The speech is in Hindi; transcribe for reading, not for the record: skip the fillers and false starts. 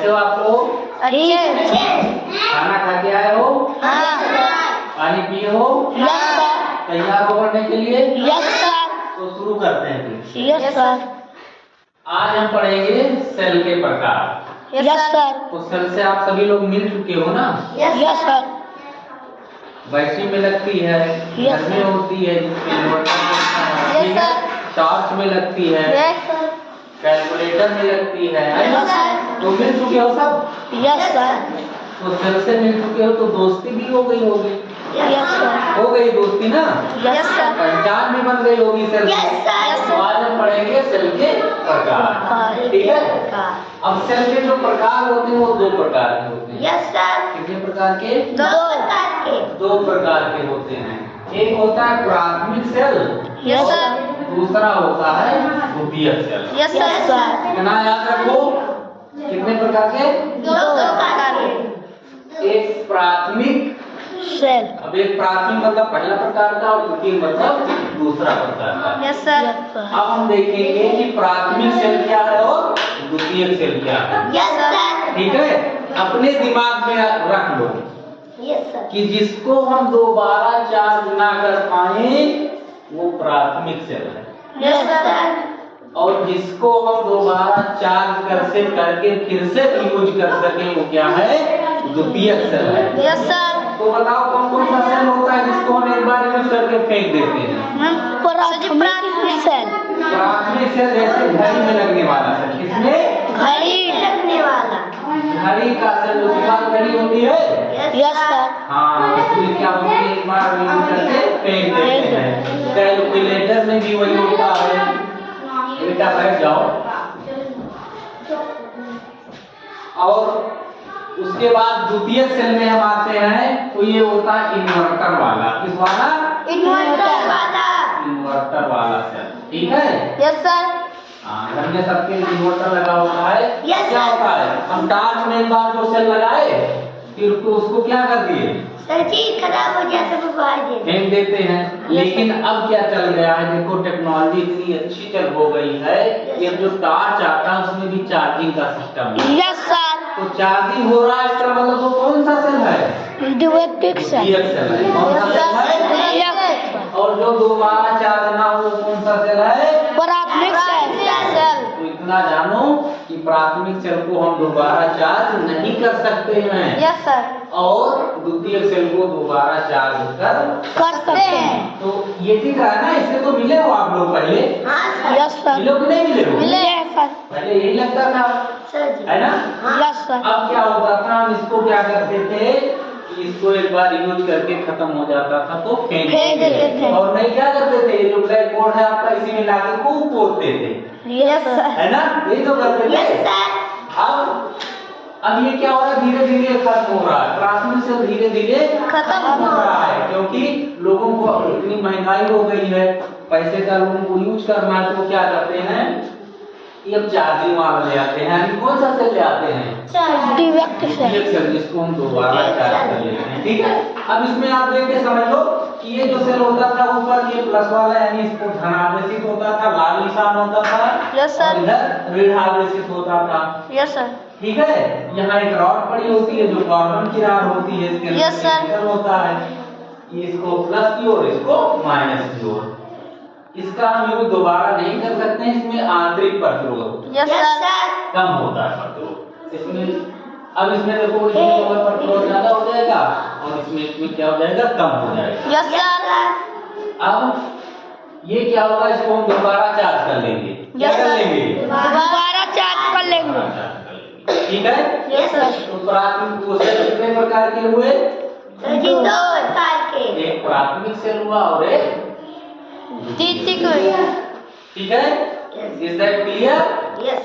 कैसे हो आप लोग? अच्छे। खाना खा के आए हो? हाँ। पानी पिए हो? Yes sir. तैयार हो पढ़ने के लिए? Yes sir. तो शुरू करते हैं फिर। Yes sir. आज हम पढ़ेंगे सेल के प्रकार। Yes sir. तो सेल से आप सभी लोग मिल चुके हो ना? Yes sir. बैटरी में लगती है, घर में होती है जिसमें इन्वर्टर होता है, ठीक है? टॉर्च में लगती है, यस सर। कैलकुलेटर में लगती है यस सर। तो मिल चुके हो सब? Yes sir. तो सेल से मिल चुके हो तो दोस्ती भी हो गई होगी। Yes sir. हो गई दोस्ती ना? Yes sir. पहचान भी बन गई होगी सेल से। Yes sir. तो आज हम पढ़ेंगे सेल के प्रकार, ठीक है? अब सेल के जो प्रकार होते हैं वो दो प्रकार के होते हैं। Yes sir. कितने प्रकार के? दो प्रकार के। दो प्रकार के होते हैं। एक होता है प्राथमिक सेल, यस सर। दूसरा होता है द्वितीयक सेल। Yes sir. इतना याद रखो। कितने प्रकार के? दो प्रकार के। एक प्राथमिक सेल। अब एक प्राथमिक मतलब पहला प्रकार का और द्वितीय मतलब दूसरा प्रकार का। Yes sir. अब हम देखेंगे कि प्राथमिक सेल क्या है और द्वितीयक सेल क्या है। Yes sir. ठीक है? अपने दिमाग में रख लो यस सर। कि जिसको हम दोबारा चार्ज ना कर पाए वो प्राथमिक सेल है, यस सर। और जिसको हम दोबारा चार्ज करके फिर से यूज कर सके वो क्या है? द्वितीयक सेल है। Yes sir. तो बताओ कौन कौन सा सेल होता है जिसको हम एक बार यूज करके फेंक देते हैं? प्राथमिक सेल। प्राथमिक सेल जैसे घड़ी में लगने वाला सेल। किसमें? घड़ी लगने वाला। घड़ी का सेल जो स्मार्ट घड़ी होती है। Yes sir. हाँ, इसमें क्या होती है? एक बार यूज करके फेंक देते हैं। कैलकुलेटर में भी वही होता है। बेटा बैठ जाओ। और उसके बाद द्वितीयक सेल में हम आते हैं तो ये होता है इन्वर्टर वाला। किस वाला? इन्वर्टर वाला। इन्वर्टर वाला सेल, ठीक है? Yes sir. हाँ, घर में सबके इन्वर्टर लगा होता है। Yes, क्या sir. होता है? हम टॉर्च में एक बार जो सेल लगाए फिर तो उसको क्या कर दिए? सर चीज खराब हो जाए तो फेंक देते हैं। लेकिन अब क्या चल गया है? देखो टेक्नोलॉजी इतनी अच्छी चल हो गई है कि अब जो टॉर्च आता है उसमें भी चार्जिंग का सिस्टम है। Yes sir. तो चार्जिंग हो रहा है इसका मतलब वो कौन सा सेल है? द्वितीयक सेल। द्वितीयक सेल है। कौन सा सेल है? और जो दोबारा चार्ज ना हो कौन सा सेल है? प्राथमिक सेल। तो इतना जानो कि प्राथमिक सेल को हम दोबारा चार्ज नहीं कर सकते हैं। Yes sir. और द्वितीयक सेल को दोबारा चार्ज कर सकते हैं। तो ये ठीक है ना? इससे तो मिले हो आप लोग पहले? हाँ सर। Yes sir. मिले कि नहीं मिले हो? मिले सर। पहले यही लगता था है ना? Yes sir. अब क्या होता था? हम इसको क्या करते थे कि इसको एक बार यूज करके खत्म हो जाता था तो फेंक देते थे। और नहीं क्या करते थे? ये जो ब्लैक बोर्ड है आपका इसी में लाके खूब पोतते थे। Yes sir. है ना? यही तो करते थे। Yes sir. अब ये क्या हो रहा है? धीरे धीरे खत्म हो रहा है। प्राथमिक सेल धीरे धीरे खत्म हो रहा है क्योंकि लोगों को इतनी महंगाई हो गई है, पैसे का लोगों को यूज करना है तो क्या करते हैं? ये अब चार्जिंग वाला ले आते हैं। यानी कौन सा सेल ले आते हैं? द्वितीयक सेल, जिसको हम दोबारा चार्ज कर लेते हैं। ठीक है? अब इसमें आप देख के समझ लो कि ये जो सेल होता था ऊपर ये प्लस वाला यानी इसको धनावेशित होता था, लाल निशान होता था। Yes sir. और इधर ऋणावेशित होता था। Yes sir. ठीक है? यहाँ एक रॉड पड़ी होती है जो कार्बन की रॉड होती है। इसके Yes, sir. अंदर होता है कि इसको प्लस की ओर इसको माइनस की ओर। इसका हम यूज दोबारा नहीं कर सकते हैं। इसमें आंतरिक प्रतिरोध यस सर। कम होता है प्रतिरोध इसमें। अब इसमें देखो इसमें प्रतिरोध ज्यादा हो जाएगा और इसमें क्या हो जाएगा? कम हो जाएगा। Yes sir. अब ये क्या होगा? इसको हम दोबारा चार्ज कर लेंगे। क्या कर लेंगे? दोबारा चार्ज कर लेंगे। ठीक है? Yes sir. तो प्राथमिक वो सेल कितने प्रकार के हुए? दो प्रकार के। एक प्राथमिक सेल हुआ और एक द्वितीयक। ठीक है? Is that clear? यस।